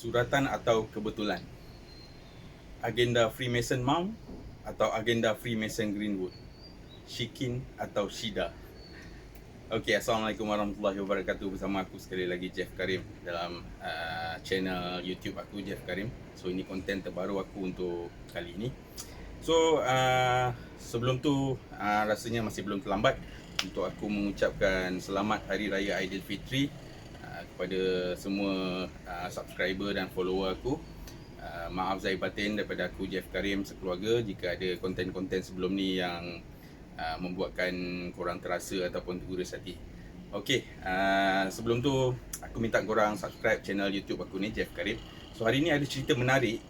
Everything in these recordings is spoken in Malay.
suratan atau kebetulan, agenda Freemason Mount atau agenda Freemason Greenwood, Shikin atau Shida. Okey, Assalamualaikum warahmatullahi wabarakatuh. Bersama aku sekali lagi Jeff Karim dalam channel YouTube aku Jeff Karim. So ini konten terbaru aku untuk kali ini. So sebelum tu rasanya masih belum terlambat untuk aku mengucapkan selamat Hari Raya Aidilfitri kepada semua subscriber dan follower aku. Maaf zahir batin daripada aku Jeff Karim sekeluarga jika ada konten-konten sebelum ni yang membuatkan korang terasa ataupun tergurus hati. Okey, sebelum tu aku minta korang subscribe channel YouTube aku ni Jeff Karim. So hari ni ada cerita menarik.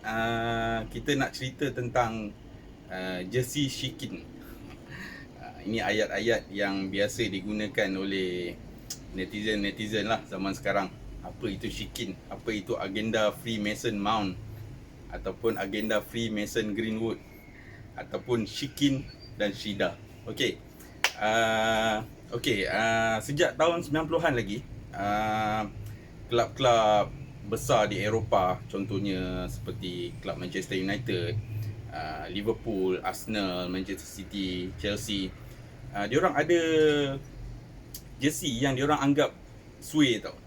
Kita nak cerita tentang jersey Shikin. Ini ayat-ayat yang biasa digunakan oleh netizen lah zaman sekarang. Apa itu Shikin? Apa itu agenda Freemason Mount? Ataupun agenda Freemason Greenwood? Ataupun Shikin dan Shida. Okey. Sejak tahun 90-an lagi, kelab-kelab besar di Eropah, contohnya seperti kelab Manchester United, Liverpool, Arsenal, Manchester City, Chelsea, diorang ada jersey yang diorang anggap sway tau.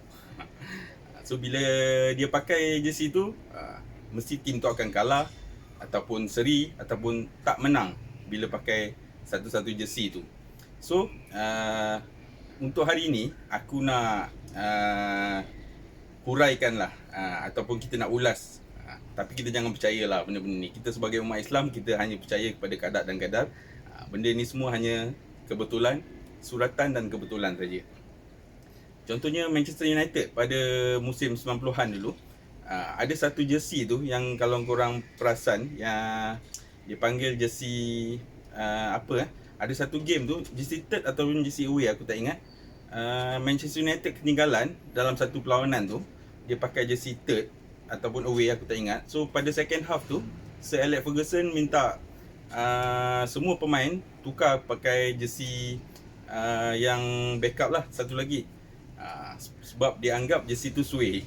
So bila dia pakai jersey tu, mesti tim tu akan kalah ataupun seri ataupun tak menang bila pakai satu-satu jersey tu. So untuk hari ini aku nak huraikanlah ataupun kita nak ulas. Tapi kita jangan percayalah benda-benda ni. Kita sebagai umat Islam, kita hanya percaya kepada qadar dan qadar. Benda ni semua hanya kebetulan, suratan dan kebetulan saja. Contohnya Manchester United pada musim 90-an dulu, ada satu jersey tu yang kalau korang perasan, yang dia panggil jersey ada satu game tu, jersey third ataupun jersey away aku tak ingat. Manchester United ketinggalan dalam satu perlawanan tu, dia pakai jersey third ataupun away aku tak ingat. So pada second half tu, Sir Alex Ferguson minta semua pemain tukar pakai jersey yang backup lah, satu lagi, sebab dia anggap jersey tu sway.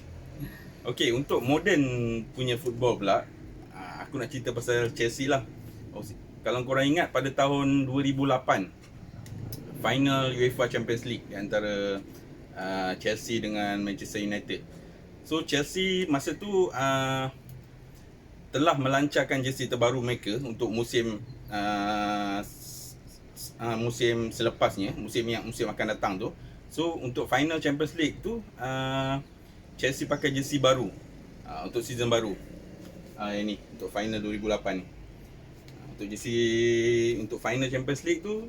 Okey, untuk modern punya football pula, aku nak cerita pasal Chelsea lah. Kalau korang ingat pada tahun 2008, final UEFA Champions League di antara Chelsea dengan Manchester United. So Chelsea masa tu telah melancarkan jersey terbaru mereka untuk musim musim selepasnya, musim akan datang tu. So untuk final Champions League tu, Chelsea pakai jersey baru untuk season baru. Ini untuk final 2008 ni. Untuk jersey untuk final Champions League tu,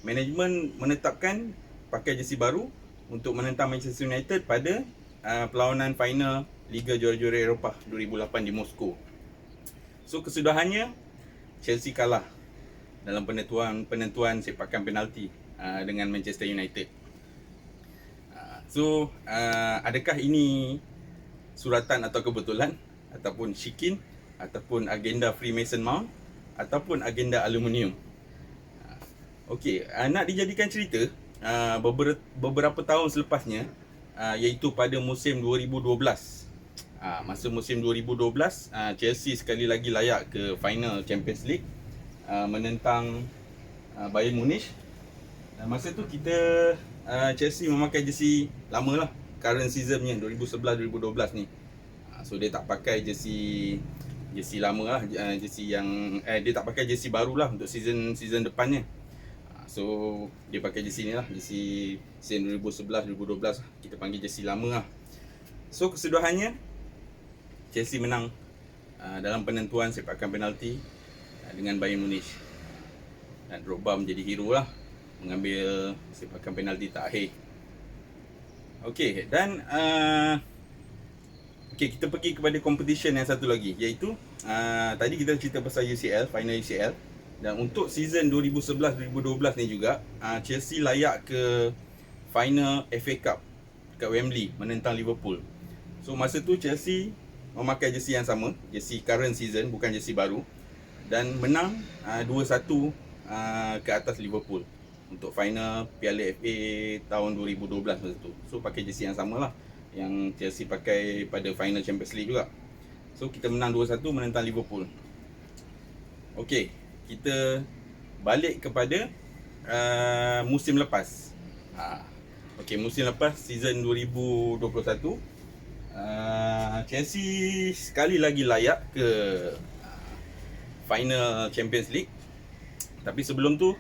management menetapkan pakai jersey baru untuk menentang Manchester United pada perlawanan final Liga Juara-Juara Eropah 2008 di Moskow. So kesudahannya Chelsea kalah dalam penentuan sepakan penalti dengan Manchester United. So adakah ini suratan atau kebetulan, ataupun Shikin, ataupun agenda Freemason Mount, ataupun agenda aluminium? Okey, nak dijadikan cerita, beberapa tahun selepasnya, iaitu pada musim 2012. Masa musim 2012, Chelsea sekali lagi layak ke final Champions League, menentang Bayern Munich. Dan masa tu kita Chelsea memakai jersey lama lah, current seasonnya 2011-2012 ni. So dia tak pakai jersey lama lah, jersey yang dia tak pakai jersey baru lah untuk season depannya. So dia pakai jersey ni lah, jersey season 2011-2012, kita panggil jersey lama lah. So kesudahannya Chelsea menang dalam penentuan sepakan penalti dengan Bayern Munich, dan Drogba menjadi hero lah, mengambil sepakan penalti terakhir. Okey, dan kita pergi kepada competition yang satu lagi, iaitu tadi kita cerita pasal UCL, final UCL. Dan untuk season 2011-2012 ni juga, Chelsea layak ke final FA Cup kat Wembley menentang Liverpool. So masa tu Chelsea memakai jersey yang sama, jersey current season, bukan jersey baru, dan menang 2-1 ke atas Liverpool untuk final Piala FA tahun 2012 masa tu. So pakai jersey yang sama lah. yang Chelsea pakai pada final Champions League juga. So kita menang 2-1 menentang Liverpool. Okey, kita balik kepada musim lepas. Okey, musim lepas season 2021, Chelsea sekali lagi layak ke final Champions League. Tapi sebelum tu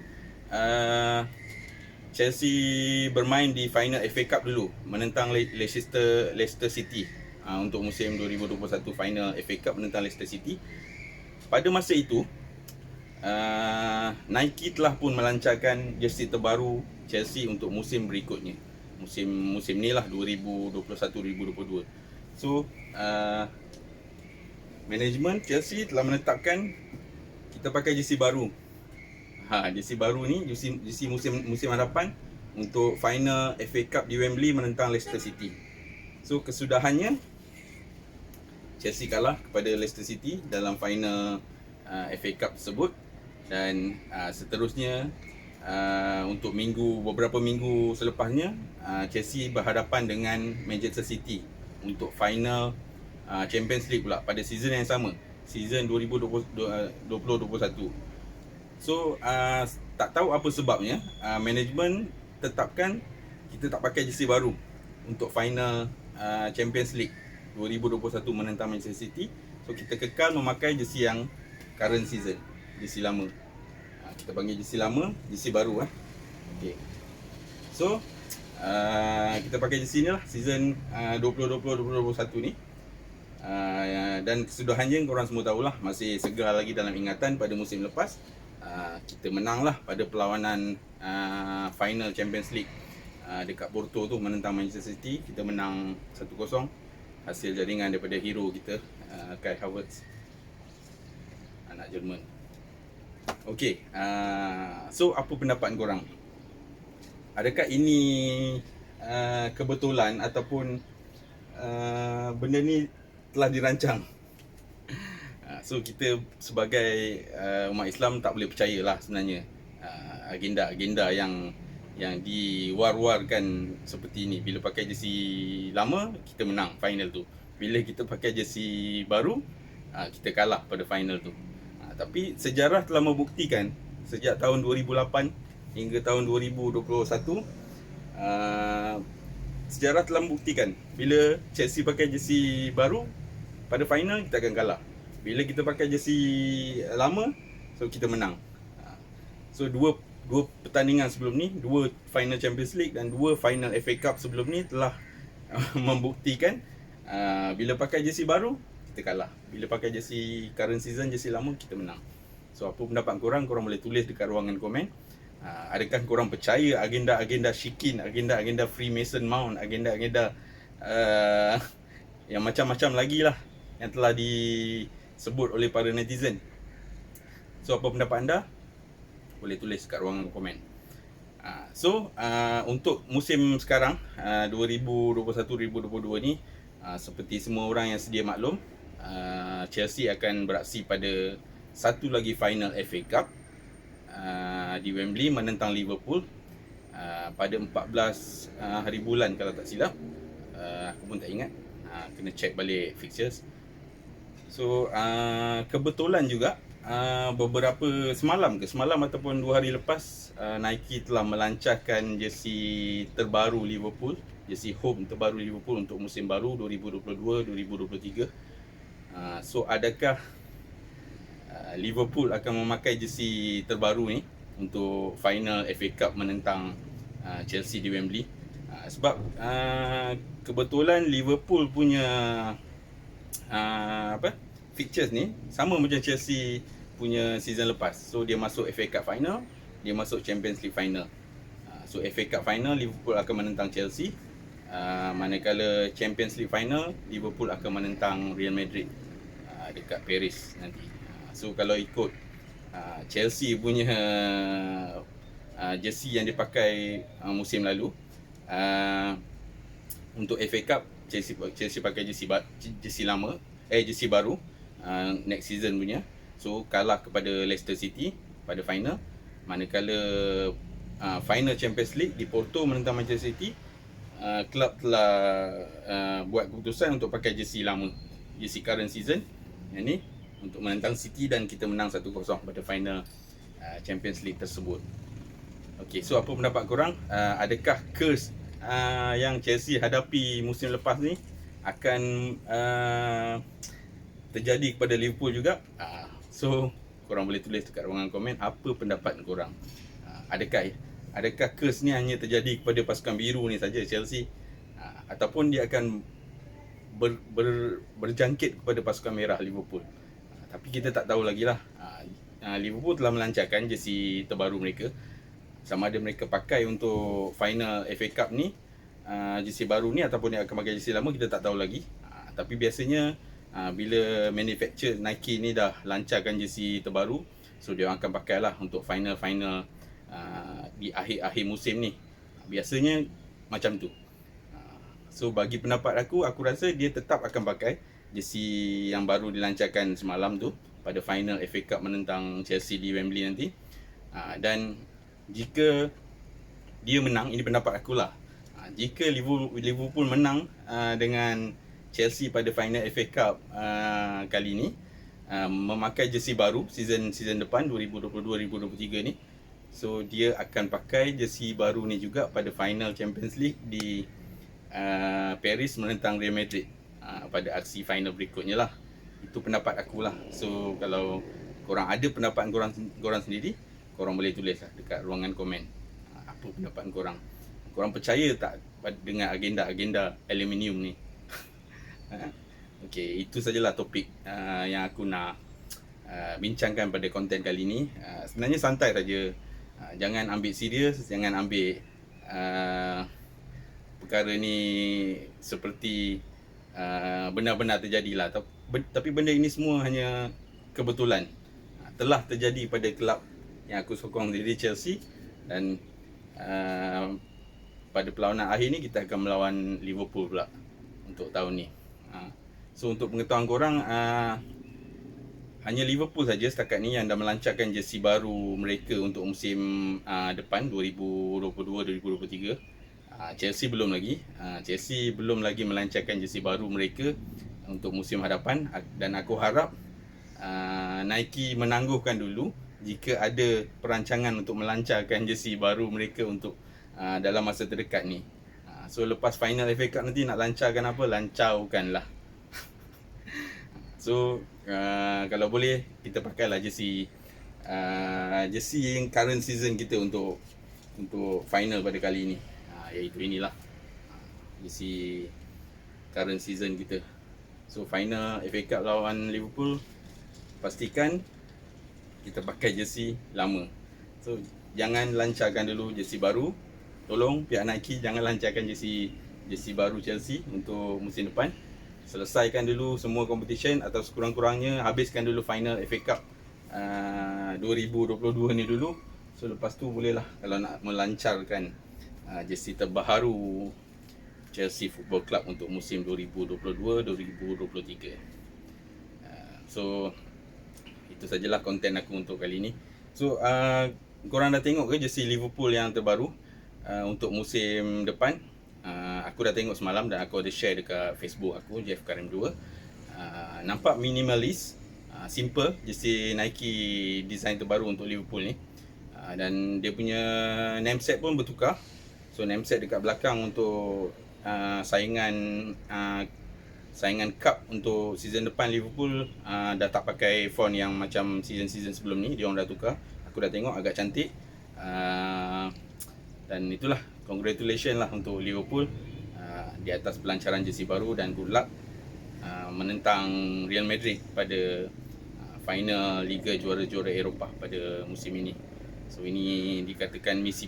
Chelsea bermain di final FA Cup dulu, menentang Leicester City. Untuk musim 2021 final FA Cup menentang Leicester City. Pada masa itu Nike telah pun melancarkan jersey terbaru Chelsea untuk musim berikutnya. Musim ni lah, 2021-2022. So management Chelsea telah menetapkan kita pakai jersey baru. Jersey baru ni, jersey musim hadapan untuk final FA Cup di Wembley menentang Leicester City. So kesudahannya Chelsea kalah kepada Leicester City dalam final FA Cup tersebut. Dan seterusnya untuk beberapa minggu selepasnya, Chelsea berhadapan dengan Manchester City untuk final Champions League pula pada season yang sama, season 2020-2021. So tak tahu apa sebabnya management tetapkan kita tak pakai jersey baru untuk final Champions League 2021 menentang Manchester City. So kita kekal memakai jersey yang current season, jersey lama. Kita panggil jersey lama, jersey baru. Okay. So kita pakai jersey ni lah season 2020-2021 ni. Dan kesudahannya korang semua tahulah, masih segar lagi dalam ingatan pada musim lepas. Kita menang lah pada perlawanan final Champions League dekat Porto tu menentang Manchester City. Kita menang 1-0, hasil jaringan daripada hero kita, Kai Havertz, anak Jerman. Okey, so apa pendapat korang? Adakah ini kebetulan ataupun benda ni telah dirancang? So kita sebagai umat Islam tak boleh percayalah sebenarnya agenda-agenda yang diwar-warkan seperti ini. Bila pakai jersey lama, kita menang final tu. Bila kita pakai jersey baru, kita kalah pada final tu. Tapi sejarah telah membuktikan sejak tahun 2008 hingga tahun 2021, sejarah telah membuktikan bila Chelsea pakai jersey baru pada final, kita akan kalah. Bila kita pakai jersey lama, so kita menang. So dua pertandingan sebelum ni, 2 final Champions League dan 2 final FA Cup sebelum ni telah membuktikan bila pakai jersey baru, kita kalah. Bila pakai jersey current season, jersey lama, kita menang. So apa pendapat korang? Korang boleh tulis dekat ruangan komen. Adakah korang percaya agenda-agenda Shikin, agenda-agenda Freemason Mount, agenda-agenda yang macam-macam lagi lah yang telah disebut oleh para netizen? So apa pendapat anda? Boleh tulis kat ruangan komen. Untuk musim sekarang 2021-2022 ni, seperti semua orang yang sedia maklum, Chelsea akan beraksi pada satu lagi final FA Cup di Wembley menentang Liverpool pada 14 hari bulan kalau tak silap. Aku pun tak ingat, kena check balik fixtures. So kebetulan juga semalam ataupun 2 hari lepas, Nike telah melancarkan jersey terbaru Liverpool, jersey home terbaru Liverpool untuk musim baru 2022-2023. So adakah Liverpool akan memakai jersey terbaru ni untuk final FA Cup menentang Chelsea di Wembley? Sebab kebetulan Liverpool punya fixtures ni sama macam Chelsea punya season lepas. So dia masuk FA Cup final, dia masuk Champions League final. So FA Cup final Liverpool akan menentang Chelsea, manakala Champions League final Liverpool akan menentang Real Madrid dekat Paris nanti. So kalau ikut Chelsea punya jersey yang dipakai musim lalu, untuk FA Cup Chelsea pakai jersey lama, jersey baru next season punya. So kalah kepada Leicester City pada final, manakala final Champions League di Porto menentang Manchester City, Kelab telah buat keputusan untuk pakai jersey lama, jersey current season yang ni, untuk menentang City, dan kita menang 1-0 pada final Champions League tersebut. Okay, so apa pendapat korang? Adakah curse yang Chelsea hadapi musim lepas ni akan terjadi kepada Liverpool juga? So korang boleh tulis dekat ruangan komen apa pendapat korang. Adakah curse ni hanya terjadi kepada pasukan biru ni saja, Chelsea, ataupun dia akan berjangkit kepada pasukan merah, Liverpool? Tapi kita tak tahu lagi lah. Liverpool telah melancarkan jersey terbaru mereka. Sama ada mereka pakai untuk final FA Cup ni jersey baru ni, ataupun dia akan pakai jersey lama, kita tak tahu lagi. Tapi biasanya bila manufacturer Nike ni dah lancarkan jersey terbaru, so dia akan pakai lah untuk final-final di akhir-akhir musim ni. Biasanya macam tu. So bagi pendapat aku rasa dia tetap akan pakai jersey yang baru dilancarkan semalam tu pada final FA Cup menentang Chelsea di Wembley nanti. Dan jika dia menang, ini pendapat aku lah, jika Liverpool menang dengan Chelsea pada final FA Cup kali ni, memakai jersey baru season depan 2022-2023 ni, so dia akan pakai jersey baru ni juga pada final Champions League di Paris menentang Real Madrid pada aksi final berikutnya lah. Itu pendapat aku lah. So kalau korang ada pendapat korang sendiri, korang boleh tulis lah dekat ruangan komen. Apa pendapat korang? Korang percaya tak dengan agenda aluminium ni? Okay, itu sajalah topik yang aku nak bincangkan pada konten kali ni. Sebenarnya santai saja. Jangan ambil serius, jangan ambil perkara ni seperti benar-benar terjadilah. Tapi benda ini semua hanya kebetulan. Telah terjadi pada kelab yang aku sokong sendiri, Chelsea, dan pada perlawanan akhir ni kita akan melawan Liverpool pula untuk tahun ni. So untuk pengetahuan korang, hanya Liverpool saja setakat ni yang dah melancarkan jersey baru mereka untuk musim depan 2022-2023. Chelsea belum lagi. Chelsea belum lagi melancarkan jersey baru mereka untuk musim hadapan, dan aku harap Nike menangguhkan dulu jika ada perancangan untuk melancarkan jersey baru mereka untuk dalam masa terdekat ni. So lepas final FA Cup nanti nak lancarkan apa, lancarkanlah. So kalau boleh kita pakailah jersey yang current season kita untuk final pada kali ni, iaitu inilah jersey current season kita. So final FA Cup lawan Liverpool, pastikan kita pakai jersey lama. So jangan lancarkan dulu jersey baru. Tolong pihak Nike jangan lancarkan jersey baru Chelsea untuk musim depan. Selesaikan dulu semua competition, atau sekurang-kurangnya habiskan dulu final FA Cup 2022 ni dulu. So lepas tu bolehlah kalau nak melancarkan jersey terbaru Chelsea Football Club untuk musim 2022-2023. So itu sajalah konten aku untuk kali ni. So korang dah tengok ke jersey Liverpool yang terbaru untuk musim depan? Aku dah tengok semalam dan aku ada share dekat Facebook aku, Jeff Karim 2. Nampak minimalis, simple jersey Nike design terbaru untuk Liverpool ni. Dan dia punya name set pun bertukar. So name set dekat belakang untuk saingan cup untuk season depan Liverpool dah tak pakai font yang macam season sebelum ni. Dia orang dah tukar. Aku dah tengok, agak cantik. Dan itulah, congratulations lah untuk Liverpool di atas pelancaran jersey baru, dan good luck menentang Real Madrid pada final Liga Juara-Juara Eropah pada musim ini. So ini dikatakan misi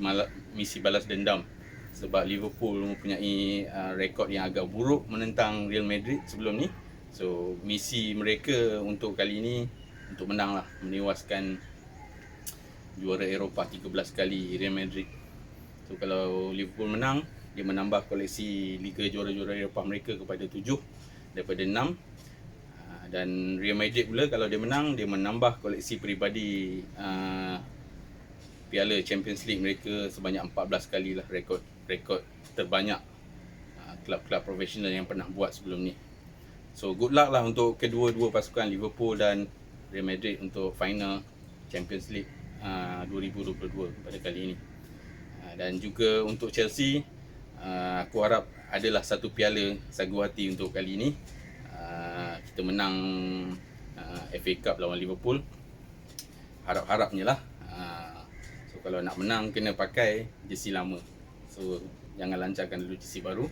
balas dendam, sebab Liverpool mempunyai rekod yang agak buruk menentang Real Madrid sebelum ni. So misi mereka untuk kali ini untuk menang lah, menewaskan juara Eropah 13 kali Real Madrid. So kalau Liverpool menang, dia menambah koleksi Liga Juara-Juara Eropah mereka kepada 7 daripada 6. Dan Real Madrid pula kalau dia menang, dia menambah koleksi peribadi Piala Champions League mereka sebanyak 14 kali lah, rekod terbanyak klub-klub profesional yang pernah buat sebelum ni. So good luck lah untuk kedua-dua pasukan Liverpool dan Real Madrid untuk final Champions League 2022 pada kali ini. Dan juga untuk Chelsea, aku harap adalah satu piala sagu hati untuk kali ini. Kita menang FA Cup lawan Liverpool, harap-harapnya lah. So kalau nak menang kena pakai jersey lama, so jangan lancarkan dulu jersey baru.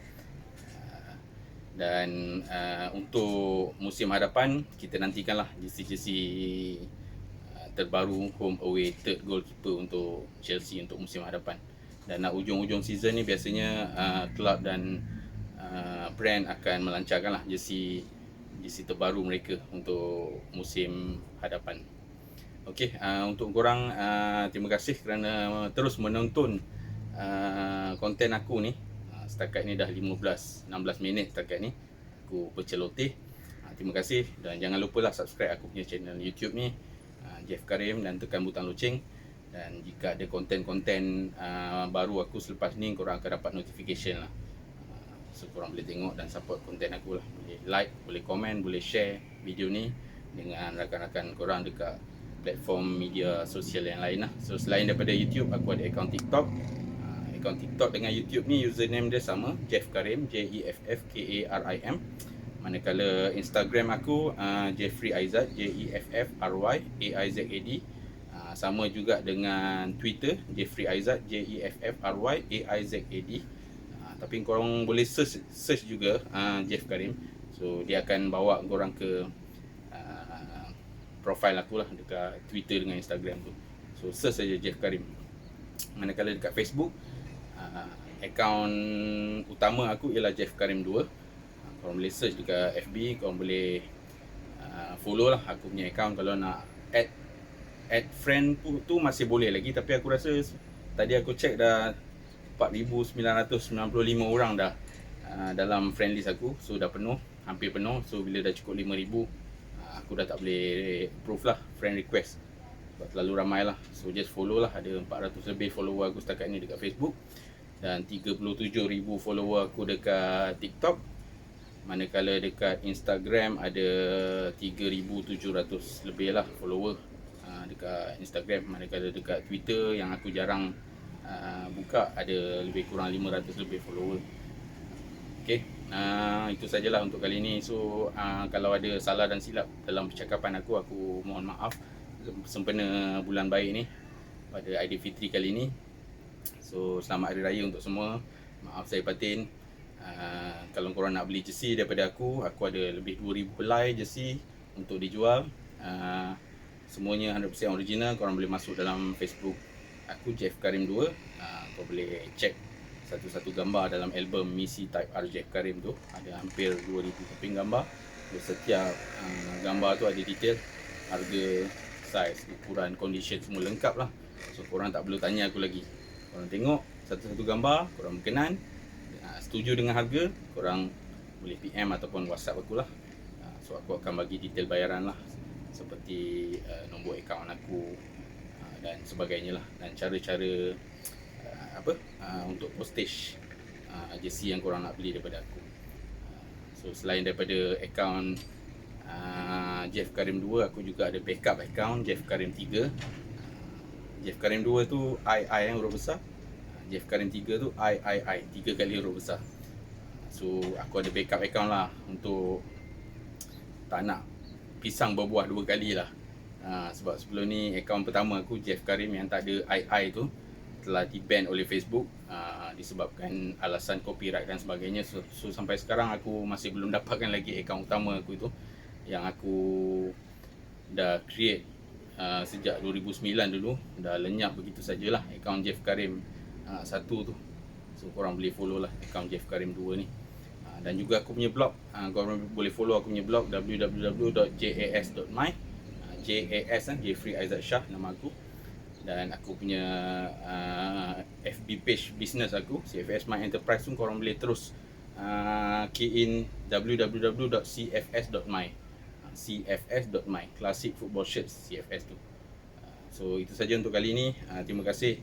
Dan untuk musim hadapan kita nantikanlah jersey-jersey terbaru home away third goalkeeper untuk Chelsea untuk musim hadapan. Dan nak ujung-ujung season ni biasanya club dan brand akan melancarkanlah jersey terbaru mereka untuk musim hadapan. Okey, untuk korang terima kasih kerana terus menonton konten aku ni. Setakat ni dah 16 minit setakat ni aku berceloteh. Terima kasih dan jangan lupalah subscribe aku punya channel YouTube ni, Jeff Karim, dan tekan butang loceng. Dan jika ada konten-konten baru aku selepas ni, korang akan dapat notification lah. So korang boleh tengok dan support konten aku lah. Boleh like, boleh komen, boleh share video ni dengan rakan-rakan korang dekat platform media sosial yang lain lah. So selain daripada YouTube, aku ada akaun TikTok. Akaun TikTok dengan YouTube ni username dia sama, Jeff Karim, JEFFKARIM. Manakala Instagram aku Jeffrey Aizad, JEFFRYAIZAD. Sama juga dengan Twitter, Jeffrey Aizad, JEFFRYAIZAD. Tapi korang boleh search juga Jeff Karim. So dia akan bawa korang ke profile aku lah dekat Twitter dengan Instagram tu. So search saja Jeff Karim. Manakala dekat Facebook, akaun utama aku ialah Jeff Karim 2. Korang boleh search dekat FB, korang boleh follow lah aku punya akaun. Kalau nak add friend tu masih boleh lagi, tapi aku rasa tadi aku check dah 4,995 orang dah dalam friend list aku. So dah penuh, hampir penuh. So bila dah cukup 5,000, aku dah tak boleh approve lah friend request sebab terlalu ramai lah. So just follow lah. Ada 400 lebih follower aku setakat ni dekat Facebook dan 37,000 follower aku dekat TikTok. Manakala dekat Instagram ada 3,700 lebih lah follower dekat Instagram. Manakala dekat Twitter yang aku jarang buka ada lebih kurang 500 lebih follower. Okay, itu sajalah untuk kali ini. So kalau ada salah dan silap dalam percakapan aku mohon maaf. Sempena bulan baik ni pada Aidilfitri kali ini. So selamat Hari Raya untuk semua. Maaf saya batin. Kalau korang nak beli jersey daripada aku ada lebih 2,000 helai jersey untuk dijual. Semuanya 100% original. Korang boleh masuk dalam Facebook aku, Jeff Karim 2. Korang boleh check satu-satu gambar dalam album Misi Type R Jeff Karim tu. Ada hampir 2,000 keping gambar. Setiap gambar tu ada detail, harga, saiz, ukuran, condition semua lengkap lah. So korang tak perlu tanya aku lagi. Korang tengok satu-satu gambar, korang berkenan, setuju dengan harga, korang boleh PM ataupun WhatsApp aku lah. So aku akan bagi detail bayaran lah, seperti nombor akaun aku dan sebagainya lah, dan cara-cara untuk postage jersey yang korang nak beli daripada aku. So selain daripada akaun Jeff Karim 2, aku juga ada backup akaun Jeff Karim 3. Jeff Karim 2 tu I yang huruf besar, Jeff Karim 3 tu I 3 kali huruf besar. So aku ada backup account lah untuk tak nak pisang berbuah dua kali lah. Sebab sebelum ni account pertama aku Jeff Karim yang tak ada I tu telah di-ban oleh Facebook disebabkan alasan copyright dan sebagainya. So sampai sekarang aku masih belum dapatkan lagi account utama aku tu yang aku dah create sejak 2009 dulu. Dah lenyap begitu sajalah account Jeff Karim 1 tu. So korang boleh follow lah account Jeff Karim 2 ni. Dan juga aku punya blog, korang boleh follow aku punya blog www.jas.my. JAS Jeffrey Aizad Shah nama aku. Dan aku punya FB page business aku, CFS My Enterprise tu, korang boleh terus key in www.cfs.my. CFS.my, Classic Football Shirts CFS tu. So itu saja untuk kali ini. Terima kasih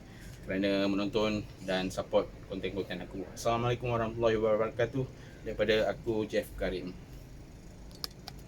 kerana menonton dan support konten-konten aku. Assalamualaikum warahmatullahi wabarakatuh. Daripada aku, Jeff Karim.